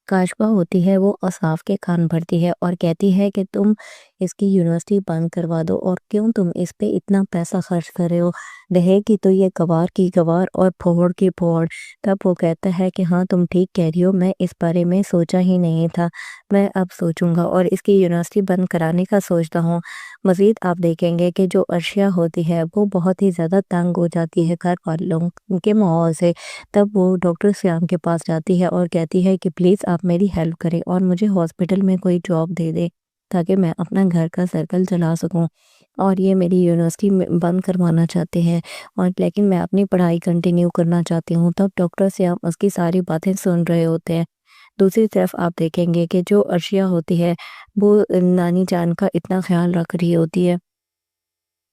काशवा होती है वो औसाफ के कान भरती है और कहती है कि तुम इसकी यूनिवर्सिटी बंद करवा दो, और क्यों तुम इस पे इतना पैसा खर्च कर रहे हो, रहेगी तो ये गवार की गवार और फोड़ की फोड़। तब वो कहता है कि हाँ तुम ठीक कह रही हो, मैं इस बारे में सोचा ही नहीं था, मैं अब सोचूंगा और इसकी यूनिवर्सिटी बंद कराने का सोचता हूँ। मज़ीद आप देखेंगे कि जो अर्शिया होती है वो बहुत ही ज़्यादा तंग हो जाती है घर वालों के माहौल से। तब वो डॉक्टर श्याम के पास जाती है और कहती है कि प्लीज़ आप मेरी हेल्प करें और मुझे हॉस्पिटल में कोई जॉब दे दे ताकि मैं अपना घर का सर्कल चला सकूं। और ये मेरी यूनिवर्सिटी बंद करवाना चाहते हैं, और लेकिन मैं अपनी पढ़ाई कंटिन्यू करना चाहती हूँ। तब डॉक्टर श्याम उसकी सारी बातें सुन रहे होते हैं। दूसरी तरफ आप देखेंगे कि जो अर्शिया होती है वो नानी जान का इतना ख्याल रख रही होती है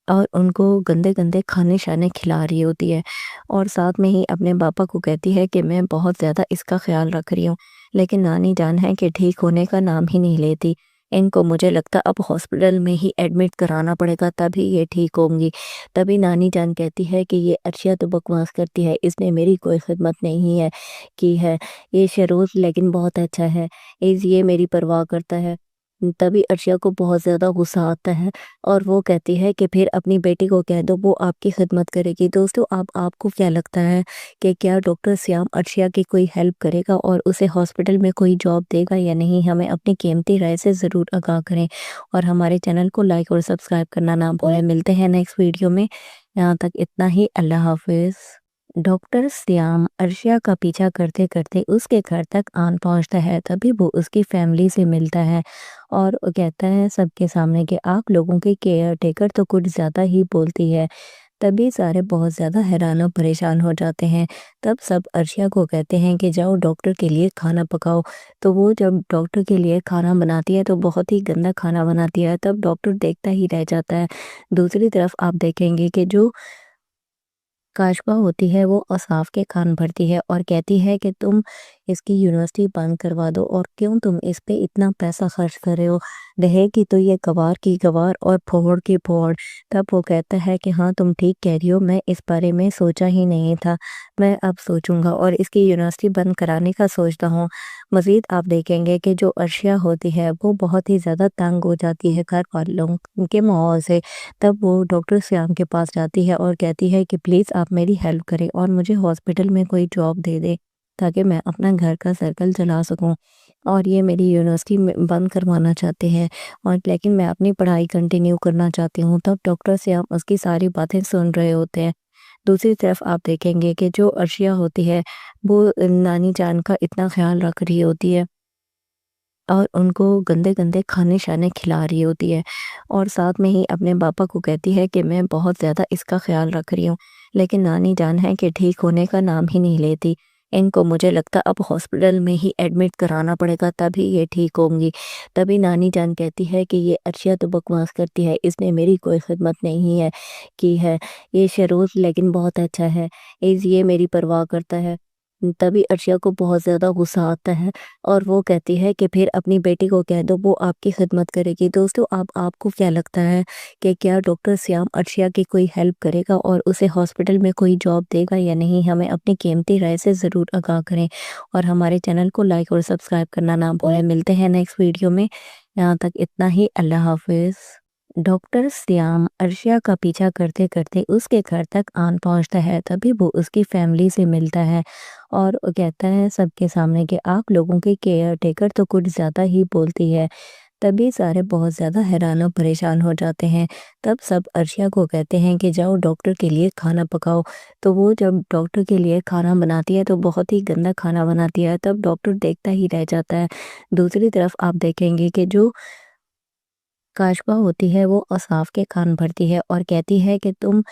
और उनको गंदे गंदे खाने शाने खिला रही होती है, और साथ में ही अपने पापा को कहती है कि मैं बहुत ज़्यादा इसका ख्याल रख रही हूँ। लेकिन नानी जान है कि ठीक होने का नाम ही नहीं लेती। इनको मुझे लगता अब हॉस्पिटल में ही एडमिट कराना पड़ेगा तभी ये ठीक होंगी। तभी नानी जान कहती है कि ये अर्शिया तो बकवास करती है, इसने मेरी कोई खिदमत नहीं है की है। ये शरोज लेकिन बहुत अच्छा है, ये मेरी परवाह करता है। तभी अर्शिया को बहुत ज़्यादा गुस्सा आता है और वो कहती है कि फिर अपनी बेटी को कह दो, वो आपकी खिदमत करेगी। दोस्तों आपको क्या लगता है कि क्या डॉक्टर श्याम अर्शिया की कोई हेल्प करेगा और उसे हॉस्पिटल में कोई जॉब देगा या नहीं? हमें अपनी कीमती राय से ज़रूर आगाह करें और हमारे चैनल को लाइक और सब्सक्राइब करना ना भूलें। मिलते हैं नेक्स्ट वीडियो में। यहाँ तक इतना ही। अल्लाह हाफिज़। डॉक्टर श्याम अर्शिया का पीछा करते करते उसके घर तक आन पहुंचता है। तभी वो उसकी फैमिली से मिलता है और वो कहता है सबके सामने कि आप लोगों की केयर टेकर तो कुछ ज़्यादा ही बोलती है। तभी सारे बहुत ज़्यादा हैरान और परेशान हो जाते हैं। तब सब अर्शिया को कहते हैं कि जाओ डॉक्टर के लिए खाना पकाओ। तो वो जब डॉक्टर के लिए खाना बनाती है तो बहुत ही गंदा खाना बनाती है। तब डॉक्टर देखता ही रह जाता है। दूसरी तरफ आप देखेंगे कि जो काशवा होती है वो औसाफ के कान भरती है और कहती है कि तुम इसकी यूनिवर्सिटी बंद करवा दो, और क्यों तुम इस पे इतना पैसा खर्च कर रहे हो, रहेगी तो ये गवार की गवार और फोड़ की फोड़। तब वो कहता है कि हाँ तुम ठीक कह रही हो, मैं इस बारे में सोचा ही नहीं था, मैं अब सोचूंगा और इसकी यूनिवर्सिटी बंद कराने का सोचता हूँ। मज़ीद आप देखेंगे कि जो अर्शिया होती है वो बहुत ही ज़्यादा तंग हो जाती है घर वालों के माहौल से। तब वो डॉक्टर श्याम के पास जाती है और कहती है कि प्लीज़ आप मेरी हेल्प करें और मुझे हॉस्पिटल में कोई जॉब दे दे ताकि मैं अपना घर का सर्कल चला सकूं। और ये मेरी यूनिवर्सिटी बंद करवाना चाहते हैं, और लेकिन मैं अपनी पढ़ाई कंटिन्यू करना चाहती हूँ। तब डॉक्टर श्याम उसकी सारी बातें सुन रहे होते हैं। दूसरी तरफ आप देखेंगे कि जो अर्शिया होती है वो नानी जान का इतना ख्याल रख रही होती है और उनको गंदे गंदे खाने शाने खिला रही होती है, और साथ में ही अपने पापा को कहती है कि मैं बहुत ज़्यादा इसका ख्याल रख रही हूँ। लेकिन नानी जान है कि ठीक होने का नाम ही नहीं लेती। इनको मुझे लगता अब हॉस्पिटल में ही एडमिट कराना पड़ेगा तभी ये ठीक होंगी। तभी नानी जान कहती है कि ये अर्शिया तो बकवास करती है, इसने मेरी कोई खिदमत नहीं है की है। ये शरोज लेकिन बहुत अच्छा है, ये मेरी परवाह करता है। तभी अर्शिया को बहुत ज़्यादा गुस्सा आता है और वो कहती है कि फिर अपनी बेटी को कह दो, वो आपकी खिदमत करेगी। दोस्तों आपको क्या लगता है कि क्या डॉक्टर श्याम अर्शिया की कोई हेल्प करेगा और उसे हॉस्पिटल में कोई जॉब देगा या नहीं? हमें अपनी कीमती राय से ज़रूर आगाह करें और हमारे चैनल को लाइक और सब्सक्राइब करना ना भूलें। मिलते हैं नेक्स्ट वीडियो में। यहाँ तक इतना ही। अल्लाह हाफिज़। डॉक्टर श्याम अर्शिया का पीछा करते करते उसके घर तक आन पहुंचता है। तभी वो उसकी फैमिली से मिलता है और वो कहता है सबके सामने कि आप लोगों की केयर टेकर तो कुछ ज़्यादा ही बोलती है। तभी सारे बहुत ज़्यादा हैरान और परेशान हो जाते हैं। तब सब अर्शिया को कहते हैं कि जाओ डॉक्टर के लिए खाना पकाओ। तो वो जब डॉक्टर के लिए खाना बनाती है तो बहुत ही गंदा खाना बनाती है। तब डॉक्टर देखता ही रह जाता है। दूसरी तरफ आप देखेंगे कि जो काशवा होती है वो औसाफ के कान भरती है और कहती है कि तुम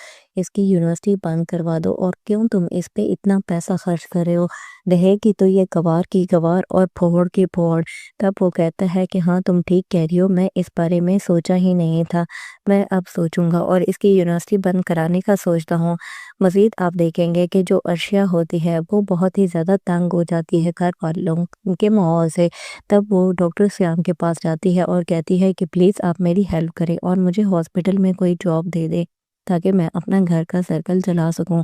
اس کی یونیورسٹی بند کروا دو اور کیوں تم اس پہ اتنا پیسہ خرچ کر رہے ہو، رہے گی تو یہ گوار کی گوار اور پھوڑ کی پھوڑ۔ تب وہ کہتا ہے کہ ہاں تم ٹھیک کہہ رہی ہو، میں اس بارے میں سوچا ہی نہیں تھا، میں اب سوچوں گا اور اس کی یونیورسٹی بند کرانے کا سوچتا ہوں۔ مزید آپ دیکھیں گے کہ جو ارشیا ہوتی ہے وہ بہت ہی زیادہ تنگ ہو جاتی ہے گھر والوں کے ماحول سے۔ تب وہ ڈاکٹر سیام کے پاس جاتی ہے اور کہتی ہے کہ پلیز آپ میری ہیلپ کریں اور مجھے ہاسپٹل میں کوئی جاب دے دے تاکہ میں اپنا گھر کا سرکل چلا سکوں،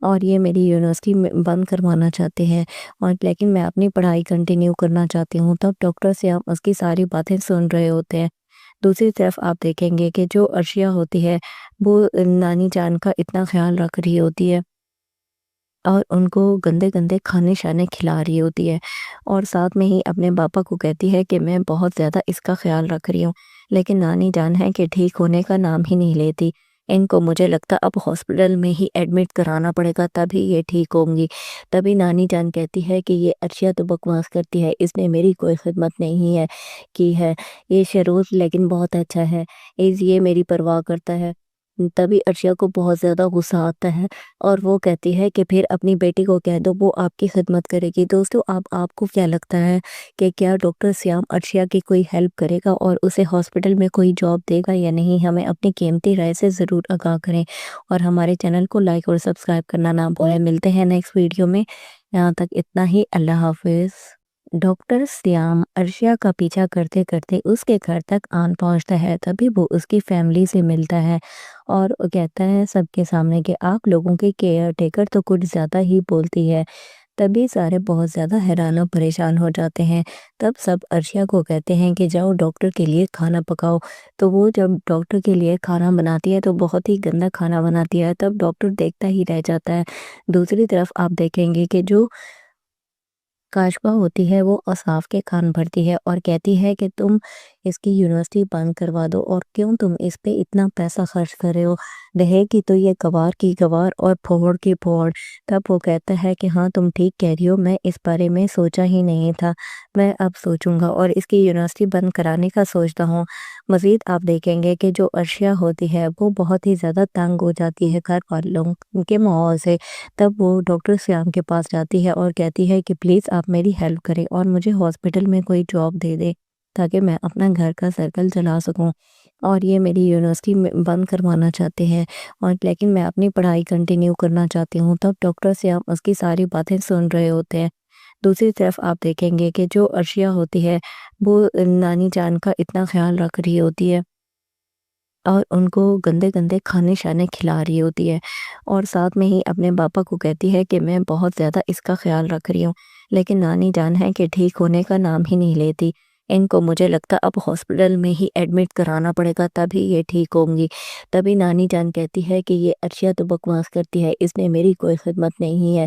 اور یہ میری یونیورسٹی بند کروانا چاہتے ہیں اور لیکن میں اپنی پڑھائی کنٹینیو کرنا چاہتی ہوں۔ تب ڈاکٹر سیام اس کی ساری باتیں سن رہے ہوتے ہیں۔ دوسری طرف آپ دیکھیں گے کہ جو ارشیا ہوتی ہے وہ نانی جان کا اتنا خیال رکھ رہی ہوتی ہے اور ان کو گندے گندے کھانے شانے کھلا رہی ہوتی ہے، اور ساتھ میں ہی اپنے پاپا کو کہتی ہے کہ میں بہت زیادہ اس کا خیال رکھ رہی ہوں، لیکن نانی جان ہے کہ ٹھیک ہونے کا نام ہی نہیں لیتی۔ ان کو مجھے لگتا اب ہاسپٹل میں ہی ایڈمٹ کرانا پڑے گا تبھی یہ ٹھیک ہوں گی۔ تبھی نانی جان کہتی ہے کہ یہ ارشیا تو بکواس کرتی ہے، اس نے میری کوئی خدمت نہیں ہے کی ہے، یہ شروع لیکن بہت اچھا ہے، یہ میری پرواہ کرتا ہے۔ تبھی ارشیا کو بہت زیادہ غصہ آتا ہے اور وہ کہتی ہے کہ پھر اپنی بیٹی کو کہہ دو، وہ آپ کی خدمت کرے گی۔ دوستو آپ کو کیا لگتا ہے کہ کیا ڈاکٹر سیام ارشیا کی کوئی ہیلپ کرے گا اور اسے ہاسپٹل میں کوئی جاب دے گا یا نہیں؟ ہمیں اپنی قیمتی رائے سے ضرور آگاہ کریں اور ہمارے چینل کو لائک اور سبسکرائب کرنا نہ بھولیں۔ ملتے ہیں نیکسٹ ویڈیو میں، یہاں تک اتنا ہی، اللہ حافظ۔ ڈاکٹر سیام ارشیا کا پیچھا کرتے کرتے اس کے گھر تک آن پہنچتا ہے، تبھی وہ اس کی فیملی سے ملتا ہے اور کہتا ہے سب کے سامنے کہ آپ لوگوں کے کیئر ٹیکر تو کچھ زیادہ ہی بولتی ہے۔ تبھی سارے بہت زیادہ حیران و پریشان ہو جاتے ہیں۔ تب سب ارشیا کو کہتے ہیں کہ جاؤ ڈاکٹر کے لیے کھانا پکاؤ۔ تو وہ جب ڈاکٹر کے لیے کھانا بناتی ہے تو بہت ہی گندا کھانا بناتی ہے، تب ڈاکٹر دیکھتا ہی رہ جاتا ہے۔ دوسری طرف آپ دیکھیں گے کہ جو کاشفا ہوتی ہے وہ اصاف کے کان بھرتی ہے اور کہتی ہے کہ تم اس کی یونیورسٹی بند کروا دو اور کیوں تم اس پہ اتنا پیسہ خرچ کر رہے ہو، رہے گی تو یہ گوار کی گوار اور پھوڑ کی پھوڑ۔ تب وہ کہتا ہے کہ ہاں تم ٹھیک کہہ رہی ہو، میں اس بارے میں سوچا ہی نہیں تھا، میں اب سوچوں گا اور اس کی یونیورسٹی بند کرانے کا سوچتا ہوں۔ مزید آپ دیکھیں گے کہ جو ارشیا ہوتی ہے وہ بہت ہی زیادہ تنگ ہو جاتی ہے گھر والوں کے ماحول سے۔ تب وہ ڈاکٹر سیام کے پاس جاتی ہے اور کہتی ہے کہ پلیز آپ میری ہیلپ کریں اور مجھے ہاسپٹل میں کوئی جاب دے دے تاکہ میں اپنا گھر کا سرکل چلا سکوں، اور یہ میری یونیورسٹی بند کروانا چاہتے ہیں اور لیکن میں اپنی پڑھائی کنٹینیو کرنا چاہتی ہوں۔ تب ڈاکٹر سیام اس کی ساری باتیں سن رہے ہوتے ہیں۔ دوسری طرف آپ دیکھیں گے کہ جو ارشیا ہوتی ہے وہ نانی جان کا اتنا خیال رکھ رہی ہوتی ہے اور ان کو گندے گندے کھانے شانے کھلا رہی ہوتی ہے، اور ساتھ میں ہی اپنے پاپا کو کہتی ہے کہ میں بہت زیادہ اس کا خیال رکھ رہی ہوں، لیکن نانی جان ہے کہ ٹھیک ہونے کا نام ہی نہیں لیتی۔ ان کو مجھے لگتا اب ہاسپٹل میں ہی ایڈمٹ کرانا پڑے گا تبھی یہ ٹھیک ہوں گی۔ تبھی نانی جان کہتی ہے کہ یہ ارشیا تو بکواس کرتی ہے، اس نے میری کوئی خدمت نہیں ہے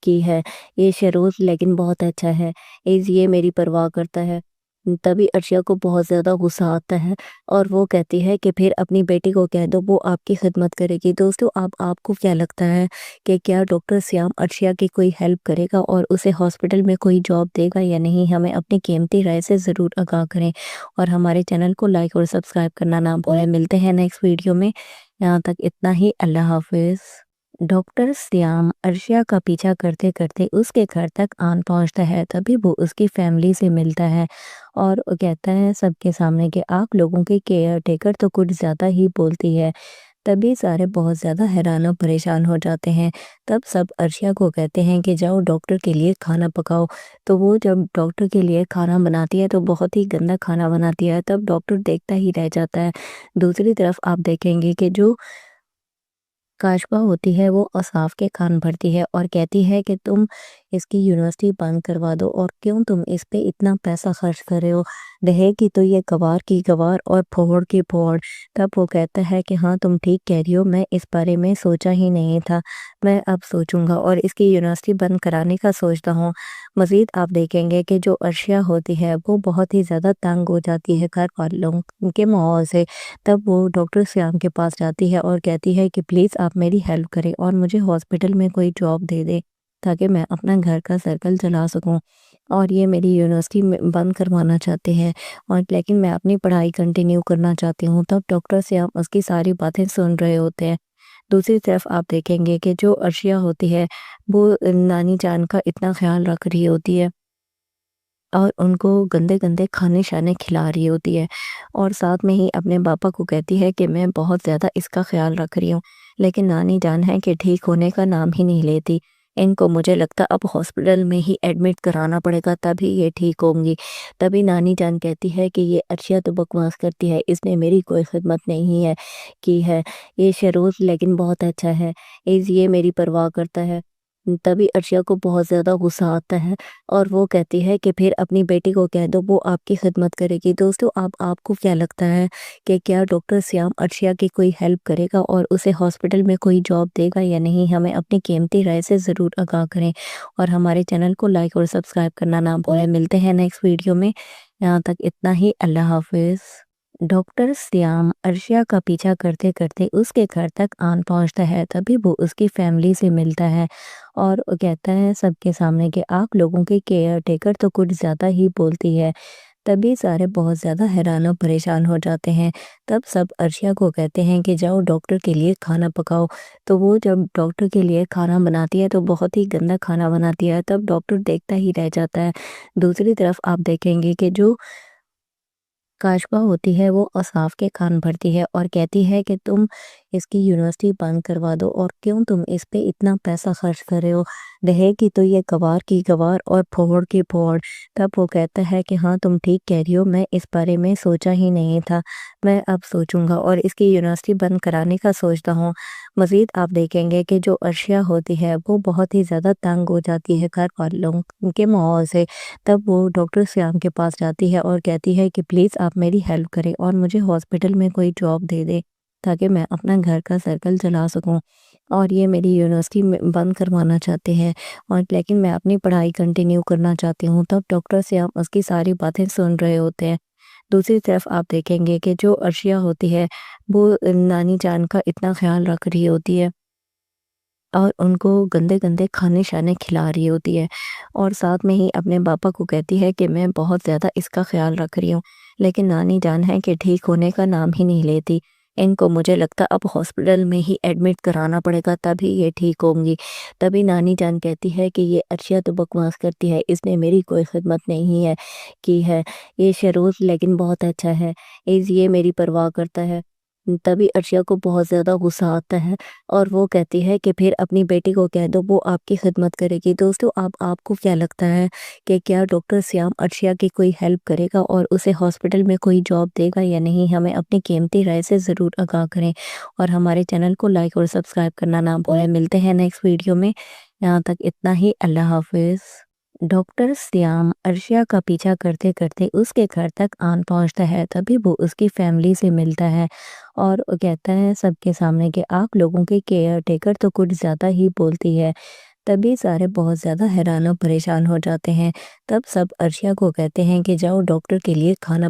کی ہے، یہ شروع لیکن بہت اچھا ہے، یہ میری پرواہ کرتا ہے۔ تبھی ارشیا کو بہت زیادہ غصہ آتا ہے اور وہ کہتی ہے کہ پھر اپنی بیٹی کو کہہ دو، وہ آپ کی خدمت کرے گی۔ دوستو آپ کو کیا لگتا ہے کہ کیا ڈاکٹر سیام ارشیا کی کوئی ہیلپ کرے گا اور اسے ہاسپٹل میں کوئی جاب دے گا یا نہیں؟ ہمیں اپنی قیمتی رائے سے ضرور آگاہ کریں اور ہمارے چینل کو لائک اور سبسکرائب کرنا نہ بھولیں۔ ملتے ہیں نیکسٹ ویڈیو میں، یہاں تک اتنا ہی، اللہ حافظ۔ ڈاکٹر سیام ارشیا کا پیچھا کرتے کرتے اس کے گھر تک آن پہنچتا ہے، تبھی وہ اس کی فیملی سے ملتا ہے اور کہتا ہے سب کے سامنے کہ آپ لوگوں کے کیئر ٹیکر تو کچھ زیادہ ہی بولتی ہے۔ تبھی سارے بہت زیادہ حیران و پریشان ہو جاتے ہیں۔ تب سب ارشیا کو کہتے ہیں کہ جاؤ ڈاکٹر کے لیے کھانا پکاؤ۔ تو وہ جب ڈاکٹر کے لیے کھانا بناتی ہے تو بہت ہی گندا کھانا بناتی ہے، تب ڈاکٹر دیکھتا ہی رہ جاتا ہے۔ دوسری طرف آپ دیکھیں گے کہ جو کاشفا ہوتی ہے وہ اصاف کے کان بھرتی ہے اور کہتی ہے کہ تم اس کی یونیورسٹی بند کروا دو اور کیوں تم اس پہ اتنا پیسہ خرچ کر رہے ہو، رہے گی تو یہ گوار کی گوار اور پھوڑ کی پھوڑ۔ تب وہ کہتا ہے کہ ہاں تم ٹھیک کہہ رہی ہو، میں اس بارے میں سوچا ہی نہیں تھا، میں اب سوچوں گا اور اس کی یونیورسٹی بند کرانے کا سوچتا ہوں۔ مزید آپ دیکھیں گے کہ جو ارشیا ہوتی ہے وہ بہت ہی زیادہ تنگ ہو جاتی ہے گھر والوں کے ماحول سے۔ تب وہ ڈاکٹر سیام کے پاس جاتی ہے اور کہتی ہے کہ پلیز آپ میری ہیلپ کریں اور مجھے ہاسپٹل میں کوئی جاب دے دے تاکہ میں اپنا گھر کا سرکل چلا سکوں، اور یہ میری یونیورسٹی بند کروانا چاہتے ہیں اور لیکن میں اپنی پڑھائی کنٹینیو کرنا چاہتی ہوں۔ تب ڈاکٹر سیام اس کی ساری باتیں سن رہے ہوتے ہیں۔ دوسری طرف آپ دیکھیں گے کہ جو عرشیہ ہوتی ہے وہ نانی جان کا اتنا خیال رکھ رہی ہوتی ہے اور ان کو گندے گندے کھانے شانے کھلا رہی ہوتی ہے، اور ساتھ میں ہی اپنے پاپا کو کہتی ہے کہ میں بہت زیادہ اس کا خیال رکھ رہی ہوں، لیکن نانی جان ہے کہ ٹھیک ہونے کا نام ہی نہیں لیتی۔ ان کو مجھے لگتا اب ہاسپٹل میں ہی ایڈمٹ کرانا پڑے گا تبھی یہ ٹھیک ہوں گی۔ تبھی نانی جان کہتی ہے کہ یہ عرشیہ تو بکواس کرتی ہے، اس نے میری کوئی خدمت نہیں ہے کی ہے، یہ شروز لیکن بہت اچھا ہے، یہ میری پرواہ کرتا ہے۔ تبھی عرشیہ کو بہت زیادہ غصہ آتا ہے اور وہ کہتی ہے کہ پھر اپنی بیٹی کو کہہ دو، وہ آپ کی خدمت کرے گی۔ دوستو آپ کو کیا لگتا ہے کہ کیا ڈاکٹر سیام عرشیہ کی کوئی ہیلپ کرے گا اور اسے ہاسپٹل میں کوئی جاب دے گا یا نہیں؟ ہمیں اپنی قیمتی رائے سے ضرور آگاہ کریں اور ہمارے چینل کو لائک اور سبسکرائب کرنا نہ بھولیں۔ ملتے ہیں نیکسٹ ویڈیو میں، یہاں تک اتنا ہی، اللہ حافظ۔ ڈاکٹر سیام عرشیہ کا پیچھا کرتے کرتے اس کے گھر تک آن پہنچتا ہے، تبھی وہ اس کی فیملی سے ملتا ہے اور کہتا ہے سب کے سامنے کہ آپ لوگوں کے کیئر ٹیکر تو کچھ زیادہ ہی بولتی ہے۔ تبھی سارے بہت زیادہ حیران و پریشان ہو جاتے ہیں۔ تب سب عرشیہ کو کہتے ہیں کہ جاؤ ڈاکٹر کے لیے کھانا پکاؤ، تو وہ جب ڈاکٹر کے لیے کھانا بناتی ہے تو بہت ہی گندا کھانا بناتی ہے۔ تب ڈاکٹر دیکھتا ہی رہ جاتا ہے۔ دوسری طرف آپ دیکھیں گے کہ جو کاشفا ہوتی ہے وہ اصاف کے کان بھرتی ہے اور کہتی ہے کہ تم اس کی یونیورسٹی بند کروا دو، اور کیوں تم اس پہ اتنا پیسہ خرچ کر رہے ہو، رہے گی تو یہ گوار کی گوار اور پھوڑ کی پھوڑ۔ تب وہ کہتا ہے کہ ہاں تم ٹھیک کہہ رہی ہو، میں اس بارے میں سوچا ہی نہیں تھا، میں اب سوچوں گا اور اس کی یونیورسٹی بند کرانے کا سوچتا ہوں۔ مزید آپ دیکھیں گے کہ جو عرشیہ ہوتی ہے وہ بہت ہی زیادہ تنگ ہو جاتی ہے گھر والوں کے ماحول سے۔ تب وہ ڈاکٹر سیام کے پاس جاتی ہے اور کہتی ہے کہ پلیز آپ میری ہیلپ کریں اور مجھے ہاسپٹل میں کوئی جاب دے دے تاکہ میں اپنا گھر کا سرکل چلا سکوں، اور یہ میری یونیورسٹی بند کروانا چاہتے ہیں اور لیکن میں اپنی پڑھائی کنٹینیو کرنا چاہتی ہوں۔ تب ڈاکٹر سیام اس کی ساری باتیں سن رہے ہوتے ہیں۔ دوسری طرف آپ دیکھیں گے کہ جو عرشیہ ہوتی ہے وہ نانی جان کا اتنا خیال رکھ رہی ہوتی ہے اور ان کو گندے گندے کھانے شانے کھلا رہی ہوتی ہے، اور ساتھ میں ہی اپنے پاپا کو کہتی ہے کہ میں بہت زیادہ اس کا خیال رکھ رہی ہوں، لیکن نانی جان ہے کہ ٹھیک ہونے کا نام ہی نہیں لیتی۔ ان کو مجھے لگتا اب ہاسپٹل میں ہی ایڈمٹ کرانا پڑے گا تبھی یہ ٹھیک ہوں گی۔ تبھی نانی جان کہتی ہے کہ یہ عرشیہ تو بکواس کرتی ہے، اس نے میری کوئی خدمت نہیں ہے کی ہے، یہ شروز لیکن بہت اچھا ہے، یہ میری پرواہ کرتا ہے۔ تبھی عرشیہ کو بہت زیادہ غصہ آتا ہے اور وہ کہتی ہے کہ پھر اپنی بیٹی کو کہہ دو، وہ آپ کی خدمت کرے گی۔ دوستو آپ کو کیا لگتا ہے کہ کیا ڈاکٹر سیام عرشیہ کی کوئی ہیلپ کرے گا اور اسے ہاسپٹل میں کوئی جاب دے گا یا نہیں؟ ہمیں اپنی قیمتی رائے سے ضرور آگاہ کریں اور ہمارے چینل کو لائک اور سبسکرائب کرنا نہ بھولیں۔ ملتے ہیں نیکسٹ ویڈیو میں، یہاں تک اتنا ہی، اللہ حافظ۔ ڈاکٹر سیام عرشیہ کا پیچھا کرتے کرتے اس کے گھر تک آن پہنچتا ہے، تبھی وہ اس کی فیملی سے ملتا ہے اور کہتا ہے سب کے سامنے کہ آپ لوگوں کے کیئر ٹیکر تو کچھ زیادہ ہی بولتی ہے۔ تبھی سارے بہت زیادہ حیران و پریشان ہو جاتے ہیں۔ تب سب عرشیہ کو کہتے ہیں کہ جاؤ ڈاکٹر کے لیے کھانا